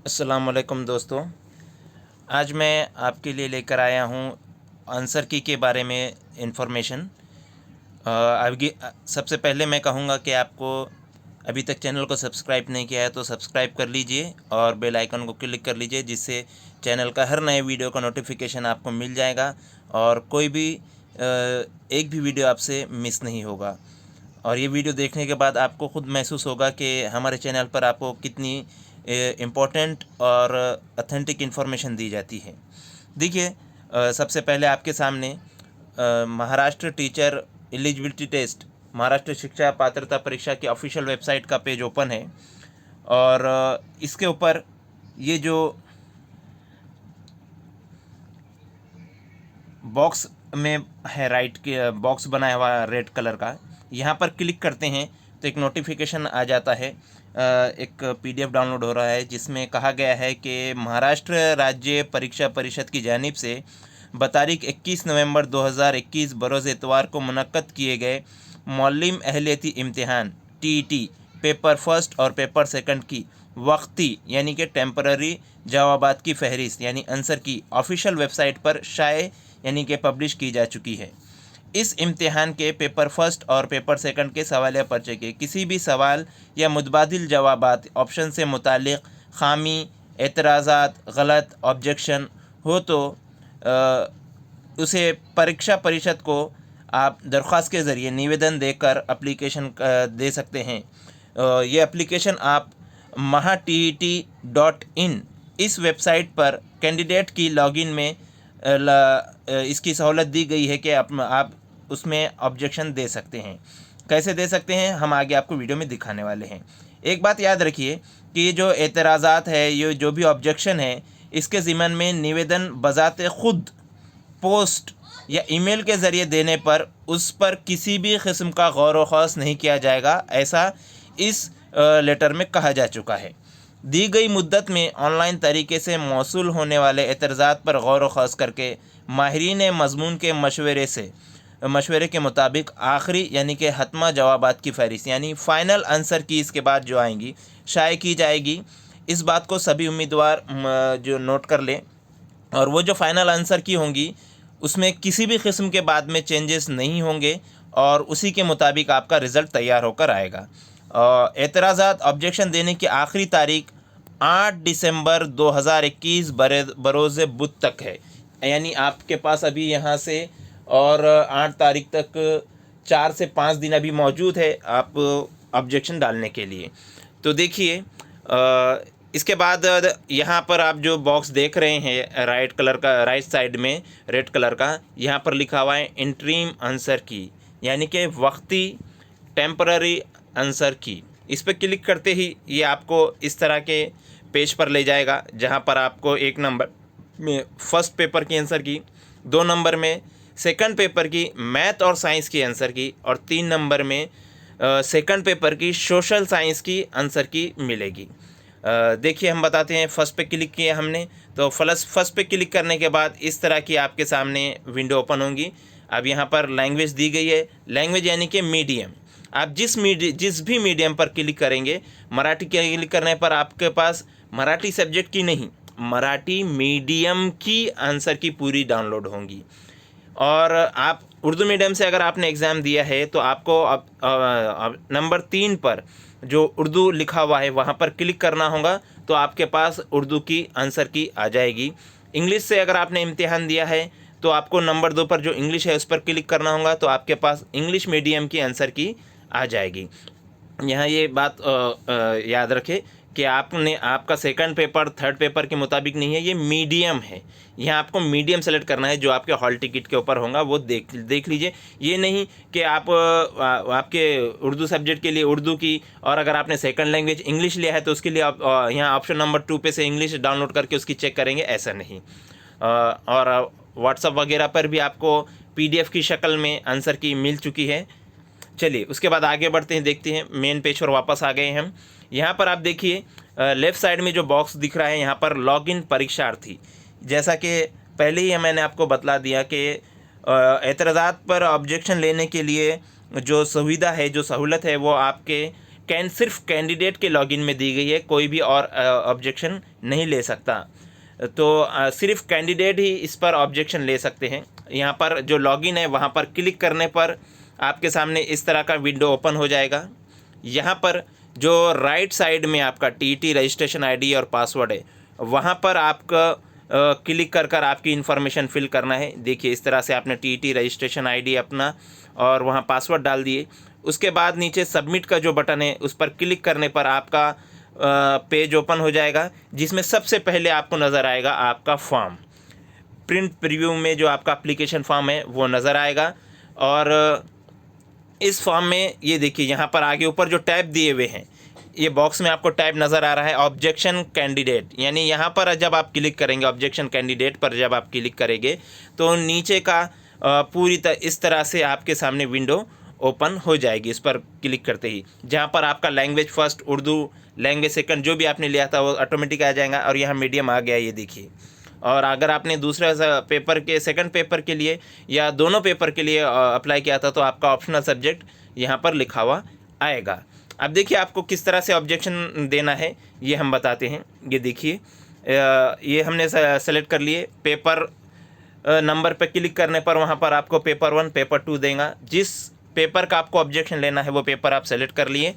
अस्सलाम वालेकुम दोस्तों। आज मैं आपके लिए लेकर आया हूँ आंसर की के बारे में इन्फॉर्मेशन। सबसे पहले मैं कहूँगा कि आपको अभी तक चैनल को सब्सक्राइब नहीं किया है तो सब्सक्राइब कर लीजिए और बेल आइकन को क्लिक कर लीजिए, जिससे चैनल का हर नए वीडियो का नोटिफिकेशन आपको मिल जाएगा और कोई भी एक भी वीडियो आपसे मिस नहीं होगा। और ये वीडियो देखने के बाद आपको खुद महसूस होगा कि हमारे चैनल पर आपको कितनी इम्पोर्टेंट और ऑथेंटिक इन्फॉर्मेशन दी जाती है। देखिए, सबसे पहले आपके सामने Maharashtra teacher eligibility test, Maharashtra शिक्षा पात्रता परीक्षा की ऑफिशियल वेबसाइट का पेज ओपन है और इसके ऊपर ये जो बॉक्स में है, राइट के बॉक्स बनाया हुआ रेड कलर का, यहाँ पर क्लिक करते हैं तो एक नोटिफिकेशन आ जाता है। एक पीडीएफ डाउनलोड हो रहा है जिसमें कहा गया है कि महाराष्ट्र राज्य परीक्षा परिषद की जानिब से बतारीख 21 नवंबर 2021 बरोज़ इतवार को मुनक्कद किए गए मौलिम अहलियती इम्तिहान टीईटी पेपर फर्स्ट और पेपर सेकंड की वक्ती यानी कि टेम्पररी जवाबात की फहरिस्त यानी आंसर की ऑफिशियल वेबसाइट पर शाये यानी कि पब्लिश की जा चुकी है। इस इम्तिहान के पेपर फर्स्ट और पेपर सेकंड के सवालिया पर्चे के किसी भी सवाल या मुतबादिल जवाबात ऑप्शन से मुतालिक खामी, एतराज़ात, गलत, ऑब्जेक्शन हो तो उसे परीक्षा परिषद को आप दरख्वास्त के ज़रिए निवेदन देकर एप्लीकेशन दे सकते हैं। ये एप्लीकेशन आप maha.tet.in इस वेबसाइट पर कैंडिडेट की लॉगिन में इसकी सहूलत दी गई है कि आप उसमें ऑब्जेक्शन दे सकते हैं। कैसे दे सकते हैं हम आगे आपको वीडियो में दिखाने वाले हैं। एक बात याद रखिए कि ये जो एतराज़ात है, ये जो भी ऑब्जेक्शन है, इसके ज़िम्मन में निवेदन बज़ाते ख़ुद पोस्ट या ईमेल के ज़रिए देने पर उस पर किसी भी किस्म का गौर व खौस नहीं किया जाएगा, ऐसा इस लेटर में कहा जा चुका है। दी गई मुद्दत में ऑनलाइन तरीके से मौसूल होने वाले एतराज़ात पर गौर व खौस करके माहिरीन मज़मून के मशवरे के मुताबिक आखिरी यानी कि हतमा जवाबात की फहरिस्त यानी फ़ाइनल आंसर की इसके बाद जो आएंगी शाये की जाएगी। इस बात को सभी उम्मीदवार जो नोट कर लें, और वो जो फ़ाइनल आंसर की होंगी उसमें किसी भी किस्म के बाद में चेंजेस नहीं होंगे और उसी के मुताबिक आपका रिज़ल्ट तैयार होकर आएगा। एतराज़ात ऑब्जेक्शन देने की आखिरी तारीख 8 दिसंबर 2021 बरोज़ बुध तक है, यानी आपके पास अभी यहाँ से और 8 तारीख तक 4 से 5 दिन अभी मौजूद है आप ऑब्जेक्शन डालने के लिए। तो देखिए, इसके बाद यहाँ पर आप जो बॉक्स देख रहे हैं राइट कलर का, राइट साइड में रेड कलर का, यहाँ पर लिखा हुआ है इंटरिम आंसर की यानी कि वक्ती टेम्पररी आंसर की। इस पर क्लिक करते ही ये आपको इस तरह के पेज पर ले जाएगा, जहाँ पर आपको 1 नंबर में फर्स्ट पेपर की आंसर की, 2 नंबर में सेकंड पेपर की मैथ और साइंस की आंसर की और 3 नंबर में सेकंड पेपर की सोशल साइंस की आंसर की मिलेगी। देखिए, हम बताते हैं। फर्स्ट पे क्लिक किया हमने तो फर्स्ट पे क्लिक करने के बाद इस तरह की आपके सामने विंडो ओपन होंगी। अब यहाँ पर लैंग्वेज दी गई है, लैंग्वेज यानी कि मीडियम। आप जिस भी मीडियम पर क्लिक करेंगे, मराठी के क्लिक करने पर आपके पास मराठी सब्जेक्ट की नहीं, मराठी मीडियम की आंसर की पूरी डाउनलोड होंगी। और आप उर्दू मीडियम से अगर आपने एग्ज़ाम दिया है तो आपको अब नंबर 3 पर जो उर्दू लिखा हुआ है वहाँ पर क्लिक करना होगा, तो आपके पास उर्दू की आंसर की आ जाएगी। इंग्लिश से अगर आपने इम्तिहान दिया है तो आपको नंबर 2 पर जो इंग्लिश है उस पर क्लिक करना होगा, तो आपके पास इंग्लिश मीडियम की आंसर की आ जाएगी। यहाँ ये बात याद रखें कि आपका सेकंड पेपर थर्ड पेपर के मुताबिक नहीं है, ये मीडियम है। यहाँ आपको मीडियम सेलेक्ट करना है, जो आपके हॉल टिकट के ऊपर होगा वो देख लीजिए। ये नहीं कि आप आपके उर्दू सब्जेक्ट के लिए उर्दू की, और अगर आपने सेकंड लैंग्वेज इंग्लिश लिया है तो उसके लिए आप यहाँ ऑप्शन नंबर 2 पे से इंग्लिश डाउनलोड करके उसकी चेक करेंगे, ऐसा नहीं। और व्हाट्सअप वगैरह पर भी आपको PDF की शक्ल में आंसर की मिल चुकी है। चलिए, उसके बाद आगे बढ़ते हैं, देखते हैं। मेन पेज पर वापस आ गए हम। यहाँ पर आप देखिए लेफ़्ट साइड में जो बॉक्स दिख रहा है, यहाँ पर लॉगिन परीक्षार्थी, जैसा कि पहले ही मैंने आपको बतला दिया कि एतराज़ात पर ऑब्जेक्शन लेने के लिए जो सुविधा है, जो सहूलत है, वो आपके सिर्फ कैंडिडेट के लॉगिन में दी गई है, कोई भी और ऑब्जेक्शन नहीं ले सकता। तो सिर्फ कैंडिडेट ही इस पर ऑब्जेक्शन ले सकते हैं। यहाँ पर जो लॉगिन है वहाँ पर क्लिक करने पर आपके सामने इस तरह का विंडो ओपन हो जाएगा। यहाँ पर जो राइट साइड में आपका टीटी रजिस्ट्रेशन आईडी और पासवर्ड है, वहाँ पर आपका क्लिक कर आपकी इन्फॉर्मेशन फिल करना है। देखिए इस तरह से आपने टीटी रजिस्ट्रेशन आईडी अपना और वहाँ पासवर्ड डाल दिए। उसके बाद नीचे सबमिट का जो बटन है उस पर क्लिक करने पर आपका पेज ओपन हो जाएगा, जिसमें सबसे पहले आपको नज़र आएगा आपका फॉर्म। प्रिंट प्रीव्यू में जो आपका एप्लीकेशन फॉर्म है वो नज़र आएगा। और इस फॉर्म में ये देखिए यहाँ पर आगे ऊपर जो टैब दिए हुए हैं, ये बॉक्स में आपको टैब नज़र आ रहा है ऑब्जेक्शन कैंडिडेट, यानी यहाँ पर जब आप क्लिक करेंगे ऑब्जेक्शन कैंडिडेट पर जब आप क्लिक करेंगे तो नीचे का पूरी इस तरह से आपके सामने विंडो ओपन हो जाएगी इस पर क्लिक करते ही, जहाँ पर आपका language first Urdu, language second जो भी आपने लिया था वो ऑटोमेटिक आ जाएगा। और यहाँ मीडियम आ गया, ये देखिए। और अगर आपने दूसरे पेपर के सेकंड पेपर के लिए या दोनों पेपर के लिए अप्लाई किया था तो आपका ऑप्शनल सब्जेक्ट यहाँ पर लिखा हुआ आएगा। अब देखिए आपको किस तरह से ऑब्जेक्शन देना है ये हम बताते हैं। ये देखिए ये हमने सेलेक्ट कर लिए। पेपर नंबर पे क्लिक करने पर वहाँ पर आपको पेपर 1 पेपर 2 देगा। जिस पेपर का आपको ऑब्जेक्शन लेना है वो पेपर आप सेलेक्ट कर लिए।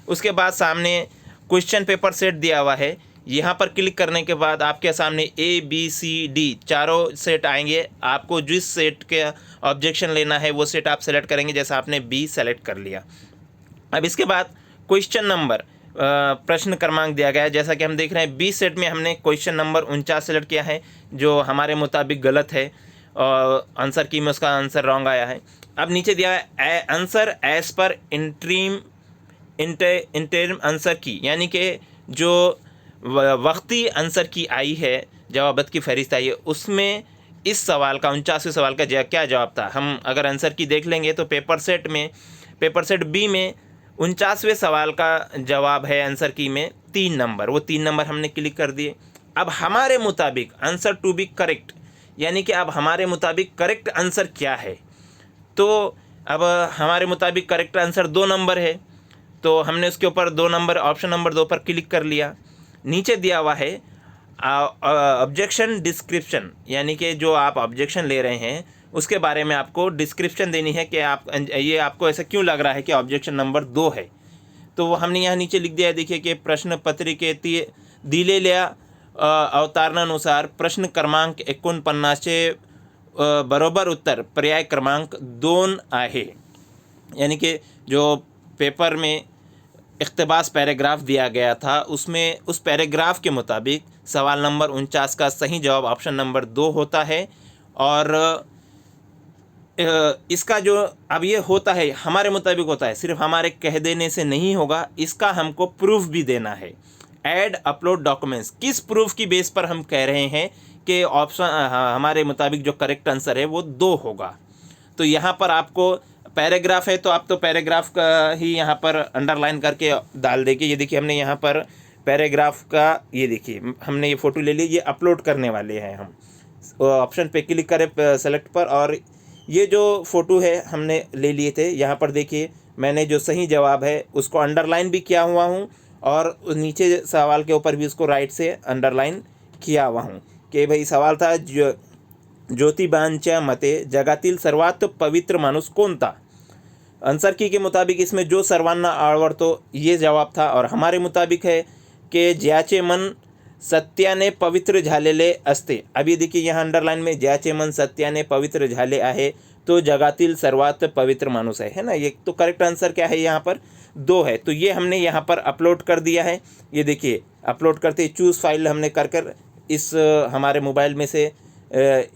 उसके बाद सामने क्वेश्चन पेपर सेट दिया हुआ है, यहाँ पर क्लिक करने के बाद आपके सामने ABCD चारों सेट आएंगे। आपको जिस सेट के ऑब्जेक्शन लेना है वो सेट आप सेलेक्ट करेंगे, जैसा आपने B सेलेक्ट कर लिया। अब इसके बाद क्वेश्चन नंबर प्रश्न क्रमांक दिया गया है, जैसा कि हम देख रहे हैं B सेट में हमने क्वेश्चन नंबर 49 सेलेक्ट किया है, जो हमारे मुताबिक गलत है और आंसर की में उसका आंसर रॉन्ग आया है। अब नीचे दिया है answer as per interim answer key, यानी कि जो वक्ती आंसर की आई है, जवाबत की फहरिस्त आई है, उसमें इस सवाल का 49वें सवाल का क्या जवाब था। हम अगर आंसर की देख लेंगे तो पेपर सेट B में 49वें सवाल का जवाब है आंसर की में 3 नंबर, वो 3 नंबर हमने क्लिक कर दिए। अब हमारे मुताबिक आंसर टू बी करेक्ट, यानी कि अब हमारे मुताबिक करेक्ट आंसर क्या है। तो अब हमारे मुताबिक करेक्ट आंसर 2 नंबर है, तो हमने उसके ऊपर 2 नंबर ऑप्शन नंबर 2 पर क्लिक कर लिया। नीचे दिया हुआ है ऑब्जेक्शन डिस्क्रिप्शन, यानी कि जो आप ऑब्जेक्शन ले रहे हैं उसके बारे में आपको डिस्क्रिप्शन देनी है कि ये आपको ऐसा क्यों लग रहा है कि ऑब्जेक्शन नंबर 2 है। तो वो हमने यहाँ नीचे लिख दिया है। देखिए कि प्रश्न पत्रिके दिलेल्या अवतारणानुसार प्रश्न क्रमांक 49 बरोबर उत्तर पर्याय क्रमांक 2 आहे, यानी कि जो पेपर में इख्तिबास पैराग्राफ दिया गया था उसमें उस पैराग्राफ के मुताबिक सवाल नंबर 49 का सही जवाब ऑप्शन नंबर 2 होता है। और इसका जो अब ये होता है हमारे मुताबिक होता है, सिर्फ हमारे कह देने से नहीं होगा, इसका हमको प्रूफ भी देना है। ऐड अपलोड डॉक्यूमेंट्स, किस प्रूफ की बेस पर हम कह रहे हैं कि ऑप्शन हमारे मुताबिक जो करेक्ट आंसर है वो 2 होगा। तो यहाँ पर आपको पैराग्राफ है तो आप तो पैराग्राफ का ही यहाँ पर अंडरलाइन करके डाल देंगे। ये देखिए हमने यहाँ पर पैराग्राफ का, ये देखिए हमने ये फ़ोटो ले ली, ये अपलोड करने वाले हैं हम। ऑप्शन पे क्लिक करें सेलेक्ट पर, और ये जो फ़ोटो है हमने ले लिए थे। यहाँ पर देखिए मैंने जो सही जवाब है उसको अंडरलाइन भी किया हुआ हूँ और नीचे सवाल के ऊपर भी उसको राइट से अंडरलाइन किया हुआ हूँ कि भाई सवाल था ज्योतिबांच्या मते जगातील सर्वात पवित्र माणूस कोणता। आंसर की के मुताबिक इसमें जो सर्वांना आवडतो ये जवाब था, और हमारे मुताबिक है कि ज्याचे मन सत्याने पवित्र झालेले असते। अभी देखिए यहाँ अंडरलाइन में ज्याचे मन सत्याने पवित्र झाले आहे तो जगातील सर्वात पवित्र माणूस है ना। ये तो करेक्ट आंसर क्या है, यहाँ पर 2 है। तो ये हमने यहाँ पर अपलोड कर दिया है। ये देखिए अपलोड करते चूज़ फाइल हमने कर इस हमारे मोबाइल में से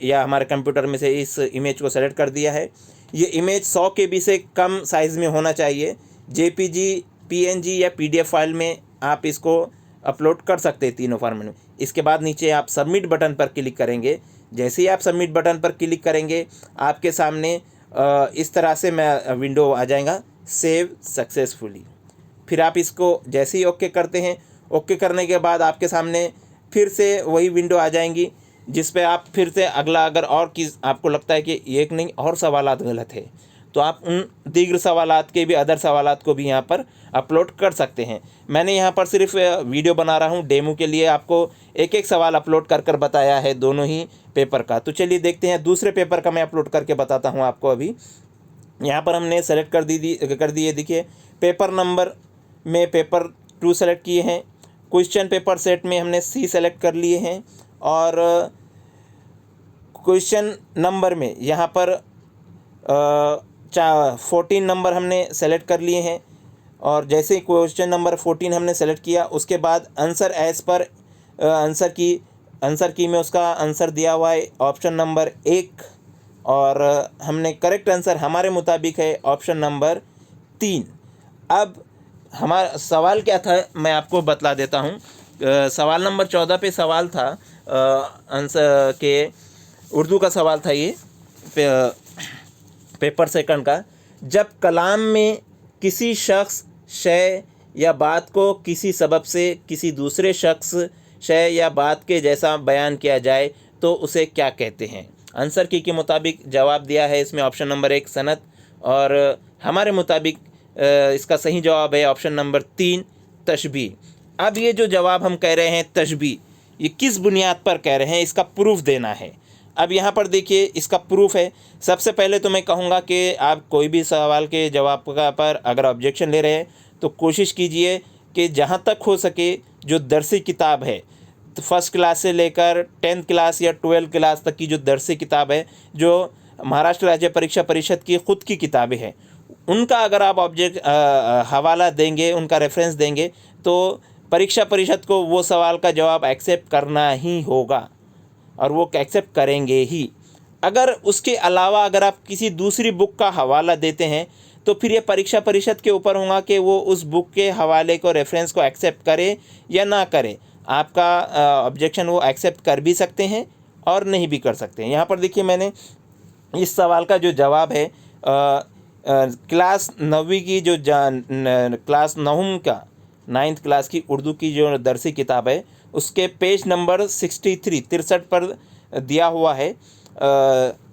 या हमारे कंप्यूटर में से इस इमेज को सेलेक्ट कर दिया है। ये इमेज 100 KB से कम साइज़ में होना चाहिए। JPG, PNG या PDF फाइल में आप इसको अपलोड कर सकते हैं, तीनों फॉर्मेट में। इसके बाद नीचे आप सबमिट बटन पर क्लिक करेंगे। जैसे ही आप सबमिट बटन पर क्लिक करेंगे आपके सामने इस तरह से विंडो आ जाएगा, सेव सक्सेसफुली। फिर आप इसको जैसे ही ओके करते हैं, ओके करने के बाद आपके सामने फिर से वही विंडो आ जाएंगी जिस पे आप फिर से अगला, अगर और किस आपको लगता है कि एक नहीं और सवालात गलत है तो आप उन दीर्घ सवालात के भी, अदर सवालात को भी यहाँ पर अपलोड कर सकते हैं। मैंने यहाँ पर सिर्फ वीडियो बना रहा हूँ डेमो के लिए, आपको एक एक सवाल अपलोड कर बताया है दोनों ही पेपर का। तो चलिए देखते हैं, दूसरे पेपर का मैं अपलोड करके बताता हूँ आपको। अभी यहाँ पर हमने सेलेक्ट कर दिए। देखिए पेपर नंबर में पेपर 2 सेलेक्ट किए हैं, क्वेश्चन पेपर सेट में हमने C सेलेक्ट कर लिए हैं, और क्वेश्चन नंबर में यहाँ पर 14 नंबर हमने सेलेक्ट कर लिए हैं। और जैसे ही क्वेश्चन नंबर 14 हमने सेलेक्ट किया, उसके बाद आंसर एज पर आंसर की में उसका आंसर दिया हुआ है ऑप्शन नंबर 1, और हमने करेक्ट आंसर हमारे मुताबिक है ऑप्शन नंबर 3। अब हमारा सवाल क्या था मैं आपको बतला देता हूँ। सवाल नंबर 14 पे सवाल था, आंसर के उर्दू का सवाल था ये, पेपर सेकंड का। जब कलाम में किसी शख्स, शय या बात को किसी सबब से किसी दूसरे शख्स, शय या बात के जैसा बयान किया जाए तो उसे क्या कहते हैं? आंसर की के मुताबिक जवाब दिया है इसमें ऑप्शन नंबर 1 सनत, और हमारे मुताबिक इसका सही जवाब है ऑप्शन नंबर 3 तशबीह। अब ये जो जवाब हम कह रहे हैं तशबीह, ये किस बुनियाद पर कह रहे हैं, इसका प्रूफ देना है। अब यहाँ पर देखिए इसका प्रूफ है। सबसे पहले तो मैं कहूँगा कि आप कोई भी सवाल के जवाब पर अगर ऑब्जेक्शन ले रहे हैं तो कोशिश कीजिए कि जहाँ तक हो सके जो दरसी किताब है, तो फर्स्ट क्लास से लेकर 10th क्लास या 12th क्लास तक की जो दरसी किताब है, जो महाराष्ट्र राज्य परीक्षा परिषद की ख़ुद की किताबें हैं, उनका अगर आप हवाला देंगे, उनका रेफरेंस देंगे, तो परीक्षा परिषद को वो सवाल का जवाब एक्सेप्ट करना ही होगा, और वो एक्सेप्ट करेंगे ही। अगर उसके अलावा अगर आप किसी दूसरी बुक का हवाला देते हैं तो फिर ये परीक्षा परिषद के ऊपर होगा कि वो उस बुक के हवाले को, रेफरेंस को एक्सेप्ट करे या ना करे। आपका ऑब्जेक्शन वो एक्सेप्ट कर भी सकते हैं और नहीं भी कर सकते हैं। यहाँ पर देखिए मैंने इस सवाल का जो जवाब है क्लास 9वीं की जो क्लास 9 का 9th क्लास की उर्दू की जो दरसी किताब है, उसके पेज नंबर 63 पर दिया हुआ है।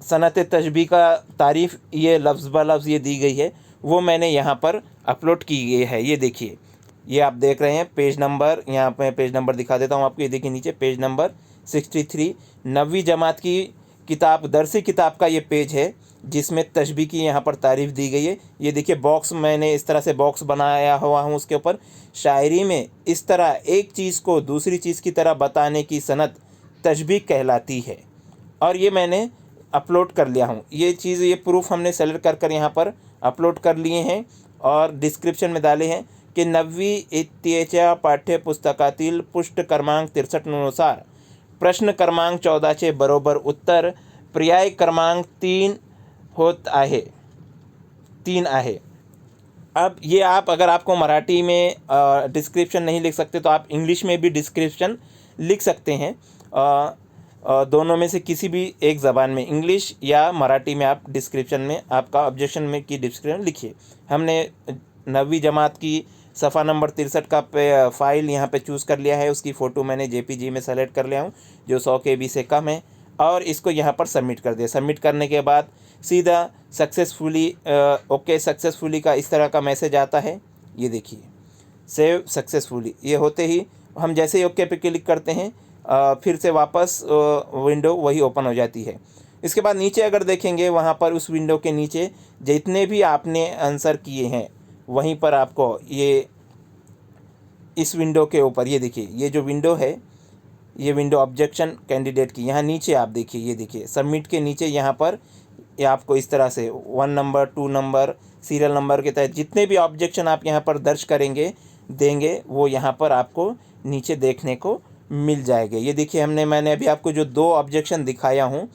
सनत तशबीह का तारीफ़ ये लफ्ज़ ब लफ्ज़ ये दी गई है, वो मैंने यहाँ पर अपलोड की गई है। ये देखिए, ये आप देख रहे हैं पेज नंबर, यहाँ पे पेज नंबर दिखा देता हूँ आपको। ये देखिए नीचे पेज नंबर 63 9वीं जमात की किताब, दरसी किताब का ये पेज है जिसमें तशबीह की यहाँ पर तारीफ़ दी गई है। ये देखिए बॉक्स, मैंने इस तरह से बॉक्स बनाया हुआ हूँ, उसके ऊपर शायरी में इस तरह एक चीज़ को दूसरी चीज़ की तरह बताने की सनत तशबीह कहलाती है, और ये मैंने अपलोड कर लिया हूँ। ये चीज़, ये प्रूफ हमने सेलेक्ट कर यहाँ पर अपलोड कर लिए हैं, और डिस्क्रिप्शन में डाले हैं की 9वी इयत्तेच्या पाठ्यपुस्तकातील पृष्ठ क्रमांक 63 नुसार प्रश्न क्रमांक 14 बरोबर उत्तर पर्याय क्रमांक 3 आहे। अब ये आप, अगर आपको मराठी में डिस्क्रिप्शन नहीं लिख सकते तो आप इंग्लिश में भी डिस्क्रिप्शन लिख सकते हैं। दोनों में से किसी भी एक ज़बान में, इंग्लिश या मराठी में, आप डिस्क्रिप्शन में आपका ऑब्जेक्शन में की डिस्क्रिप्शन लिखिए। हमने 9वीं जमात की सफ़ा नंबर 63 का फाइल यहाँ पे चूज़ कर लिया है। उसकी फ़ोटो मैंने JPG में सेलेक्ट कर लिया हूँ जो 100 KB से कम है, और इसको यहाँ पर सबमिट कर दिया। सबमिट करने के बाद सीधा सक्सेसफुली, ओके सक्सेसफुली का इस तरह का मैसेज आता है। ये देखिए सेव सक्सेसफुली, ये होते ही हम जैसे ही ओके पे क्लिक करते हैं फिर से वापस विंडो वही ओपन हो जाती है। इसके बाद नीचे अगर देखेंगे, वहाँ पर उस विंडो के नीचे जितने भी आपने आंसर किए हैं वहीं पर आपको ये इस विंडो के ऊपर, ये देखिए ये जो विंडो है, ये विंडो ऑब्जेक्शन कैंडिडेट की, यहाँ नीचे आप देखिए, ये देखिए सबमिट के नीचे यहाँ पर ये आपको इस तरह से 1 नंबर 2 नंबर सीरियल नंबर के तहत जितने भी ऑब्जेक्शन आप यहाँ पर दर्ज देंगे वो यहाँ पर आपको नीचे देखने को मिल जाएंगे। ये देखिए मैंने अभी आपको जो 2 ऑब्जेक्शन दिखाया हूँ,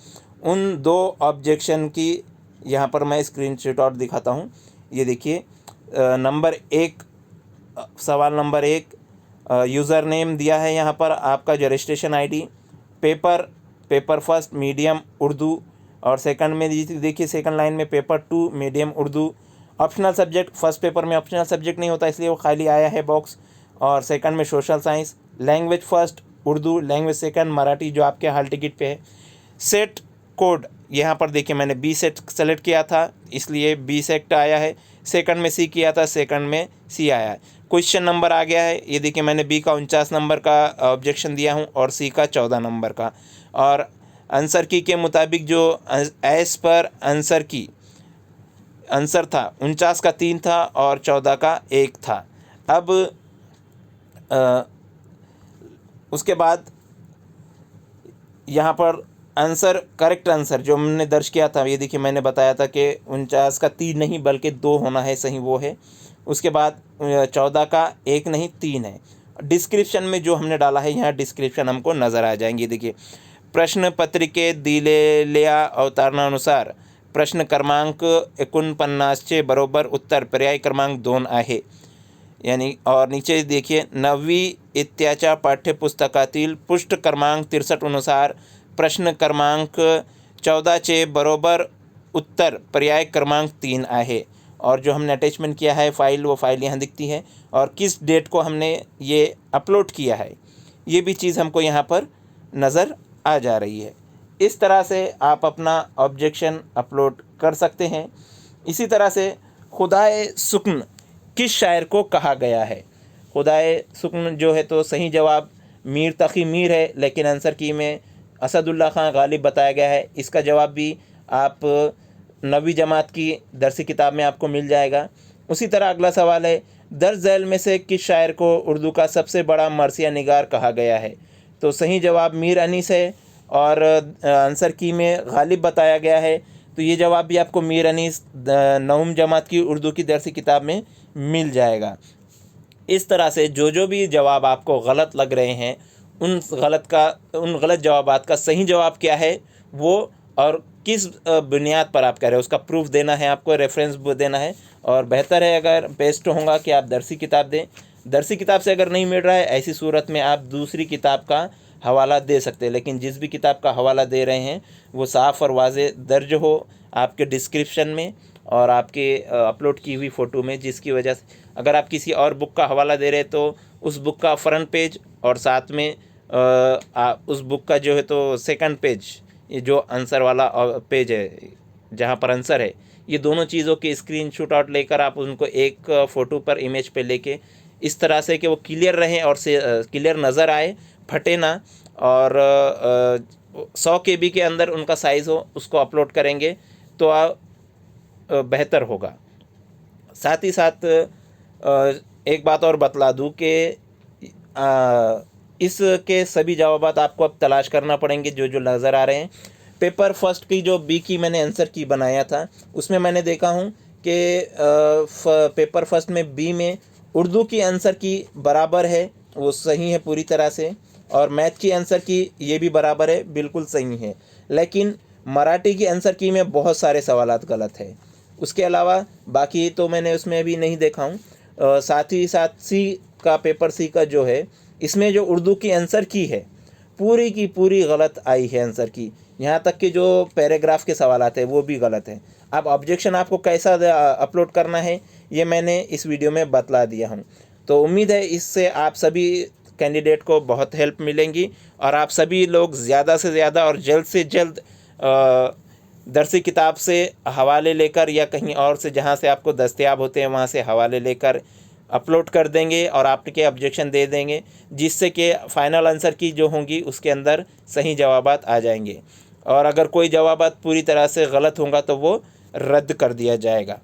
उन 2 ऑब्जेक्शन की यहाँ पर मैं स्क्रीनशॉट और दिखाता हूँ। ये देखिए नंबर 1, सवाल नंबर 1, यूज़र नेम दिया है यहाँ पर आपका जो registration ID, paper first medium Urdu, और सेकंड में देखिए सेकंड लाइन में paper 2 medium Urdu. Optional subject, first paper में ऑप्शनल सब्जेक्ट नहीं होता इसलिए वो खाली आया है बॉक्स, और सेकंड में social science. Language first Urdu, language second Marathi जो आपके हाल टिकट पे है। सेट कोड, यहाँ पर देखिए मैंने B सेट सेलेक्ट किया था, इसलिए बी सेक्ट आया है। सेकंड में सी किया था, सेकंड में सी आया है। क्वेश्चन नंबर आ गया है, ये देखिए मैंने बी का 49 नंबर का ऑब्जेक्शन दिया हूँ और सी का 14 नंबर का। और आंसर की के मुताबिक जो एस पर आंसर था 49 का 3 था और 14 का 1 था। अब उसके बाद यहाँ पर आंसर, करेक्ट आंसर जो हमने दर्ज किया था, ये देखिए मैंने बताया था कि 49 का 3 नहीं बल्कि 2 होना है, सही वो है। उसके बाद 14 का 1 नहीं 3 है। डिस्क्रिप्शन में जो हमने डाला है, यहाँ डिस्क्रिप्शन हमको नज़र आ जाएंगे। देखिए प्रश्न पत्रिके दिलेल्या अवतारणानुसार प्रश्न क्रमांक 49 बरोबर उत्तर पर्याय क्रमांक 2 आहे। यानी और नीचे देखिए 9वी इत्याच्या पाठ्यपुस्तकातील पृष्ठ क्रमांक 63 अनुसार प्रश्न क्रमांक 14 बरोबर उत्तर पर्याय क्रमांक 3 आहे। और जो हमने अटैचमेंट किया है फाइल, वो फाइल यहाँ दिखती है और किस डेट को हमने ये अपलोड किया है, ये भी चीज़ हमको यहाँ पर नज़र आ जा रही है। इस तरह से आप अपना ऑब्जेक्शन अपलोड कर सकते हैं। इसी तरह से खुदाए सुक्न किस शायर को कहा गया है? खुदाए सुक्न जो है तो सही जवाब मीर तकी मीर है, लेकिन आंसर की में असदुल्ला खां गालिब बताया गया है। इसका जवाब भी आप 9वीं जमात की दरसी किताब में आपको मिल जाएगा। उसी तरह अगला सवाल है, दर्ज झैल में से किस शायर को उर्दू का सबसे बड़ा मरसिया निगार कहा गया है? तो सही जवाब मीर अनीस है और आंसर की में गालिब बताया गया है। तो ये जवाब भी आपको मीर अनीस 9वीं जमात की उर्दू की दरसी किताब में मिल जाएगा। इस तरह से जो भी जवाब आपको गलत लग रहे हैं, उन गलत जवाबात का सही जवाब क्या है वो और किस बुनियाद पर आप कह रहे हो उसका प्रूफ देना है, आपको रेफरेंस देना है। और बेहतर है, अगर बेस्ट होगा कि आप दरसी किताब दें। दरसी किताब से अगर नहीं मिल रहा है, ऐसी सूरत में आप दूसरी किताब का हवाला दे सकते हैं, लेकिन जिस भी किताब का हवाला दे रहे हैं वो साफ़ और वाज़े दर्ज हो आपके डिस्क्रिप्शन में और आपके अपलोड की हुई फ़ोटो में, जिसकी वजह से अगर आप किसी और बुक का हवाला दे रहे हैं तो उस बुक का फ्रंट पेज और साथ में उस बुक का जो है तो सेकंड पेज, ये जो आंसर वाला पेज है जहाँ पर आंसर है, ये दोनों चीज़ों की स्क्रीनशॉट आउट लेकर आप उनको एक फ़ोटो पर इमेज पे लेके इस तरह से कि वो क्लियर रहें और से क्लियर नज़र आए, फटे ना, और 100 KB के अंदर उनका साइज़ हो, उसको अपलोड करेंगे तो बेहतर होगा। साथ ही साथ एक बात और बतला दूं कि इसके सभी जवाबात आपको अब तलाश करना पड़ेंगे जो नज़र आ रहे हैं। पेपर फर्स्ट की जो बी की मैंने आंसर की बनाया था, उसमें मैंने देखा हूं कि पेपर फर्स्ट में बी में उर्दू की आंसर की बराबर है, वो सही है पूरी तरह से, और मैथ की आंसर की ये भी बराबर है, बिल्कुल सही है। लेकिन मराठी की आंसर की में बहुत सारे सवालात गलत है। उसके अलावा बाकी तो मैंने उसमें भी नहीं देखा हूँ। साथ ही साथ सी का, पेपर सी का जो है, इसमें जो उर्दू की आंसर की है पूरी की पूरी गलत आई है आंसर की। यहाँ तक कि जो पैराग्राफ के सवालात है वो भी गलत है। अब ऑब्जेक्शन आपको कैसा अपलोड करना है ये मैंने इस वीडियो में बतला दिया हूँ। तो उम्मीद है इससे आप सभी कैंडिडेट को बहुत हेल्प मिलेंगी और आप सभी लोग ज़्यादा से ज़्यादा और जल्द से जल्द दरसी किताब से हवाले लेकर या कहीं और से जहाँ से आपको दस्तयाब होते हैं वहाँ से हवाले लेकर अपलोड कर देंगे और आपके ऑब्जेक्शन दे देंगे, जिससे कि फ़ाइनल आंसर की जो होंगी उसके अंदर सही जवाबात आ जाएंगे। और अगर कोई जवाबात पूरी तरह से गलत होगा तो वो रद्द कर दिया जाएगा।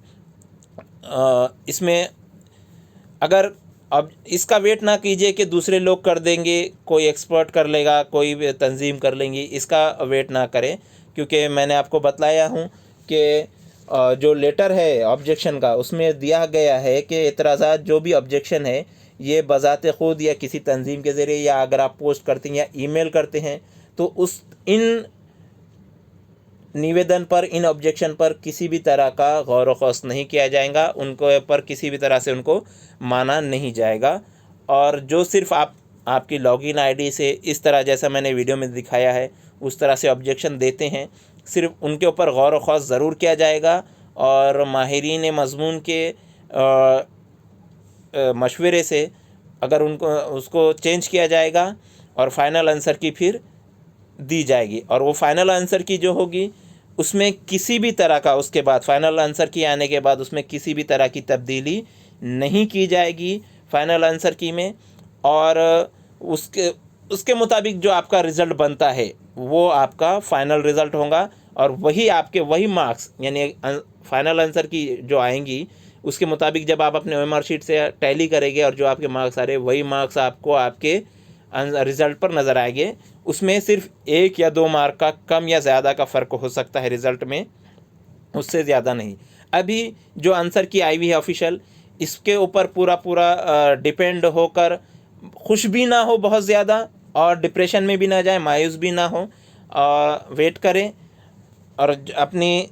इसमें अगर अब इसका वेट ना कीजिए कि दूसरे लोग कर देंगे, कोई एक्सपर्ट कर लेगा, कोई तंजीम कर लेंगी, इसका वेट ना करें, क्योंकि मैंने आपको बतलाया हूँ कि जो लेटर है ऑब्जेक्शन का उसमें दिया गया है कि एतराज़ात जो भी ऑब्जेक्शन है ये बज़ाते ख़ुद या किसी तंजीम के ज़रिए या अगर आप पोस्ट करते हैं या ईमेल करते हैं तो उस इन निवेदन पर, इन ऑब्जेक्शन पर किसी भी तरह का गौर व खौस नहीं किया जाएगा, उनको पर किसी भी तरह से उनको माना नहीं जाएगा। और जो सिर्फ आपकी लॉगिन आईडी से इस तरह जैसा मैंने वीडियो में दिखाया है उस तरह से ऑब्जेक्शन देते हैं, सिर्फ उनके ऊपर गौर व खौस ज़रूर किया जाएगा और माहिरीन मज़मून के मशवरे से अगर उसको चेंज किया जाएगा और फाइनल आंसर की फिर दी जाएगी। और वो फाइनल आंसर की जो होगी उसमें किसी भी तरह का, उसके बाद फाइनल आंसर की आने के बाद उसमें किसी भी तरह की तब्दीली नहीं की जाएगी फाइनल आंसर की में। और उसके उसके मुताबिक जो आपका रिज़ल्ट बनता है वो आपका फाइनल रिज़ल्ट होगा, और वही आपके वही मार्क्स यानी फाइनल आंसर की जो आएंगी उसके मुताबिक जब आप अपने ओएमआर शीट से टैली करेंगे और जो आपके मार्क्स आ रहे वही मार्क्स आपको आपके रिज़ल्ट पर नज़र आएंगे। उसमें सिर्फ 1 या 2 मार्क का कम या ज़्यादा का फ़र्क हो सकता है रिज़ल्ट में, उससे ज़्यादा नहीं। अभी जो आंसर की आई हुई है ऑफिशियल, इसके ऊपर पूरा पूरा डिपेंड होकर खुश भी ना हो बहुत ज़्यादा और डिप्रेशन में भी ना जाए, मायूस भी ना हो, वेट करें और अपनी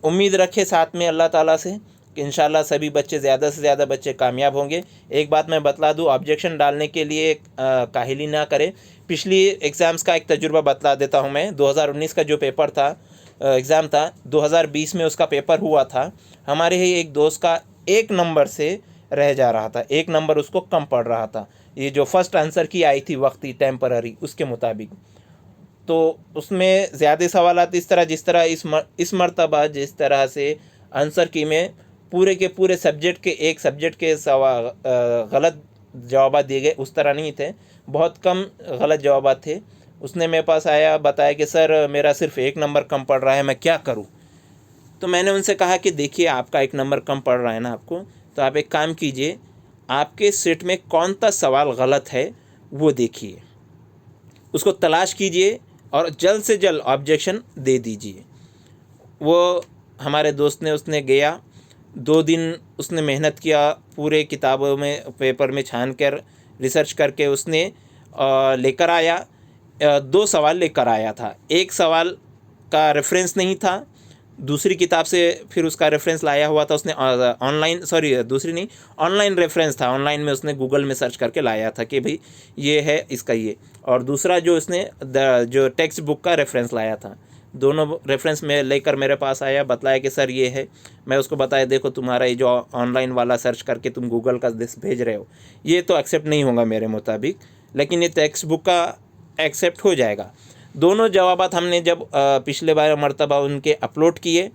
उम्मीद रखें साथ में अल्लाह ताला से कि इंशाल्लाह सभी बच्चे, ज़्यादा से ज़्यादा बच्चे कामयाब होंगे। एक बात मैं बतला दूं, ऑब्जेक्शन डालने के लिए काहिली ना करें। पिछली एग्ज़ाम्स का एक तजुर्बा बतला देता हूं मैं। 2019 का जो पेपर था, एग्ज़ाम था, 2020 में उसका पेपर हुआ था। हमारे ही एक दोस्त का 1 नंबर से रह जा रहा था, 1 नंबर उसको कम पड़ रहा था। ये जो फर्स्ट आंसर की आई थी वक्ती टेम्पररी, उसके मुताबिक तो उसमें ज़्यादा सवालात इस तरह, जिस तरह इस मर्तबा जिस तरह से आंसर की में पूरे के पूरे सब्जेक्ट के, एक सब्जेक्ट के गलत जवाब दिए गए, उस तरह नहीं थे। बहुत कम गलत जवाब थे। उसने मेरे पास आया, बताया कि सर मेरा सिर्फ 1 नंबर कम पड़ रहा है, मैं क्या करूं। तो मैंने उनसे कहा कि देखिए, आपका 1 नंबर कम पड़ रहा है ना आपको, तो आप एक काम कीजिए, आपके सेट में कौन सा सवाल गलत है वो देखिए, उसको तलाश कीजिए और जल्द से जल्द ऑब्जेक्शन दे दीजिए। वो हमारे दोस्त ने, उसने गया 2 दिन उसने मेहनत किया, पूरे किताबों में पेपर में छान कर रिसर्च करके उसने लेकर आया। 2 सवाल लेकर आया था। एक सवाल का रेफरेंस नहीं था, दूसरी किताब से फिर उसका रेफरेंस लाया हुआ था उसने ऑनलाइन, सॉरी दूसरी नहीं, ऑनलाइन रेफरेंस था। ऑनलाइन में उसने गूगल में सर्च करके लाया था कि भाई ये है इसका ये, और दूसरा जो उसने जो टेक्स्ट बुक का रेफरेंस लाया था। दोनों रेफरेंस में लेकर मेरे पास आया, बतलाया कि सर ये है। मैं उसको बताया, देखो तुम्हारा ये जो ऑनलाइन वाला सर्च करके तुम गूगल का भेज रहे हो, ये तो एक्सेप्ट नहीं होगा मेरे मुताबिक, लेकिन ये टेक्स्ट बुक का एक्सेप्ट हो जाएगा। दोनों जवाबात हमने जब पिछले बार मर्तबा उनके अपलोड किए,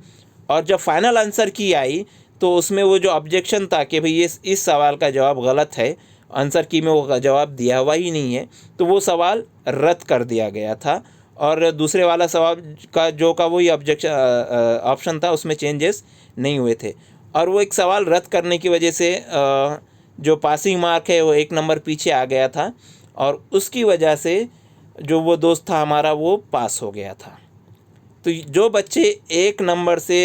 और जब फाइनल आंसर की आई तो उसमें वो जो ऑब्जेक्शन था कि भाई ये इस सवाल का जवाब गलत है, आंसर की में वो जवाब दिया हुआ ही नहीं है, तो वो सवाल रद्द कर दिया गया था। और दूसरे वाला सवाल का वही ऑप्शन था, उसमें चेंजेस नहीं हुए थे। और वो एक सवाल रद्द करने की वजह से जो पासिंग मार्क है वो 1 नंबर पीछे आ गया था, और उसकी वजह से जो वो दोस्त था हमारा वो पास हो गया था। तो जो बच्चे 1 नंबर से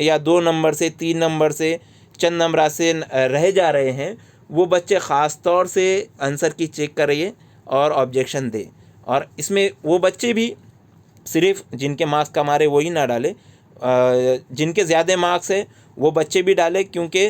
या 2 नंबर से 3 नंबर से चंद नंबर से रह जा रहे हैं, वो बच्चे ख़ास तौर से आंसर की चेक करिए और ऑब्जेक्शन दें। और इसमें वो बच्चे भी सिर्फ जिनके मार्क्स कम आ रहे वही ना डाले, जिनके ज़्यादा मार्क्स है वो बच्चे भी डालें, क्योंकि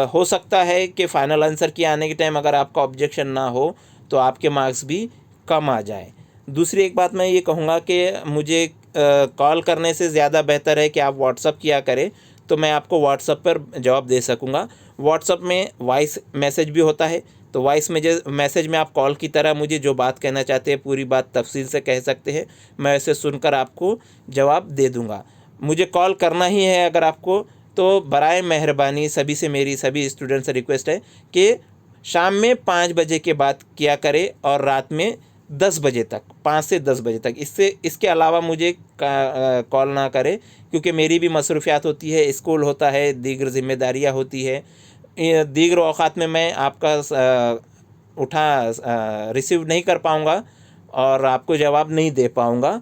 हो सकता है कि फ़ाइनल आंसर की आने के टाइम अगर आपका ऑब्जेक्शन ना हो तो आपके मार्क्स भी कम आ जाए। दूसरी एक बात मैं ये कहूँगा कि मुझे कॉल करने से ज़्यादा बेहतर है कि आप व्हाट्सअप किया करें, तो मैं आपको व्हाट्सअप पर जवाब दे सकूँगा। व्हाट्सअप में वॉइस मैसेज भी होता है, तो वॉइस मैसेज में आप कॉल की तरह मुझे जो बात कहना चाहते हैं पूरी बात तफसील से कह सकते हैं, मैं इसे सुनकर आपको जवाब दे दूँगा। मुझे कॉल करना ही है अगर आपको, तो बराए मेहरबानी सभी से, मेरी सभी स्टूडेंट से रिक्वेस्ट है कि शाम में 5 बजे के बाद किया करें और रात में 10 बजे तक, 5 से 10 बजे तक। इसके अलावा मुझे कॉल ना करें, क्योंकि मेरी भी मसरूफियात होती है, स्कूल होता है, दीगर ज़िम्मेदारियाँ होती है। दीगर औक़ात में मैं आपका रिसीव नहीं कर पाऊँगा और आपको जवाब नहीं दे पाऊँगा।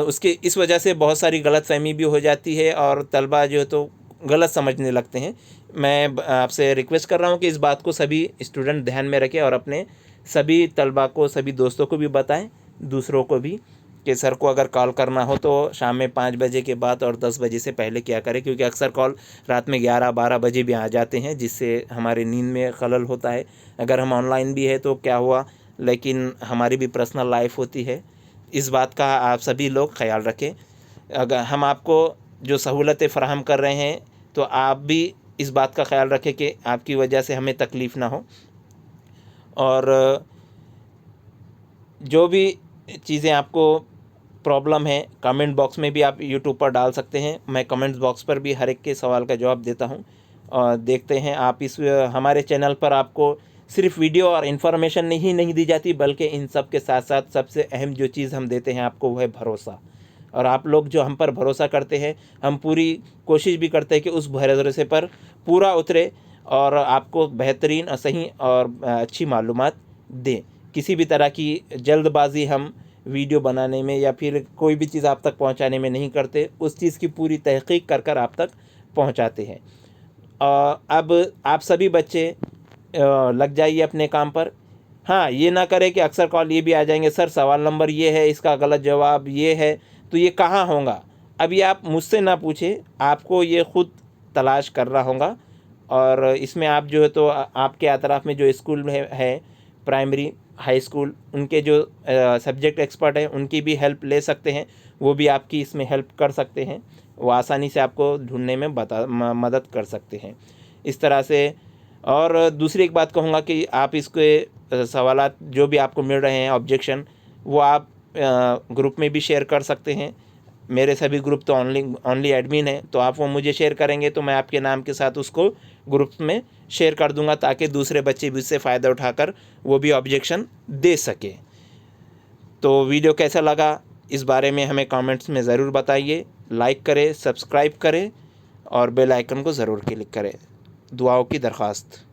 उसके इस वजह से बहुत सारी गलतफ़हमी भी हो जाती है और तलबा जो है तो गलत समझने लगते हैं। मैं आपसे रिक्वेस्ट कर रहा हूँ कि इस बात को सभी स्टूडेंट ध्यान में रखें और अपने सभी तलबा को, सभी दोस्तों को भी बताएं, दूसरों को भी, कि सर को अगर कॉल करना हो तो शाम में 5 बजे के बाद और 10 बजे से पहले किया करें, क्योंकि अक्सर कॉल रात में 11-12 बजे भी आ जाते हैं, जिससे हमारी नींद में खलल होता है। अगर हम ऑनलाइन भी है तो क्या हुआ, लेकिन हमारी भी पर्सनल लाइफ होती है। इस बात का आप सभी लोग ख्याल रखें। अगर हम आपको जो सहूलतें फ़राहम कर रहे हैं तो आप भी इस बात का ख्याल रखें कि आपकी वजह से हमें तकलीफ़ ना हो। और जो भी चीज़ें आपको प्रॉब्लम है कमेंट बॉक्स में भी आप यूट्यूब पर डाल सकते हैं। मैं कमेंट्स बॉक्स पर भी हर एक के सवाल का जवाब देता हूँ। और देखते हैं आप इस हमारे चैनल पर आपको सिर्फ वीडियो और इन्फॉर्मेशन ही नहीं दी जाती, बल्कि इन सब के साथ साथ सबसे अहम जो चीज़ हम देते हैं आपको वो है भरोसा। और आप लोग जो हम पर भरोसा करते हैं, हम पूरी कोशिश भी करते हैं कि उस भरोसे पर पूरा उतरे और आपको बेहतरीन और सही और अच्छी मालूमात दें। किसी भी तरह की जल्दबाजी हम वीडियो बनाने में या फिर कोई भी चीज़ आप तक पहुंचाने में नहीं करते, उस चीज़ की पूरी तहकीक कर कर आप तक पहुंचाते हैं। अब आप सभी बच्चे लग जाइए अपने काम पर। हाँ, ये ना करें कि अक्सर कॉल ये भी आ जाएंगे, सर सवाल नंबर ये है, इसका गलत जवाब ये है, तो ये कहाँ होगा। अब ये आप मुझसे ना पूछे, आपको ये ख़ुद तलाश करना होगा। और इसमें आप जो है तो आपके अतराफ़ में जो स्कूल है प्राइमरी हाई स्कूल, उनके जो सब्जेक्ट एक्सपर्ट हैं उनकी भी हेल्प ले सकते हैं। वो भी आपकी इसमें हेल्प कर सकते हैं, वो आसानी से आपको ढूंढने में मदद कर सकते हैं इस तरह से। और दूसरी एक बात कहूँगा कि आप इसके सवालात जो भी आपको मिल रहे हैं ऑब्जेक्शन, वो आप ग्रुप में भी शेयर कर सकते हैं। मेरे सभी ग्रुप तो ओनली एडमिन है, तो आप वो मुझे शेयर करेंगे तो मैं आपके नाम के साथ उसको ग्रुप में शेयर कर दूंगा, ताकि दूसरे बच्चे भी इससे फ़ायदा उठाकर वो भी ऑब्जेक्शन दे सके। तो वीडियो कैसा लगा इस बारे में हमें कमेंट्स में ज़रूर बताइए। लाइक करें, सब्सक्राइब करें और बेल आइकन को ज़रूर क्लिक करें। दुआओं की दरख्वास्त।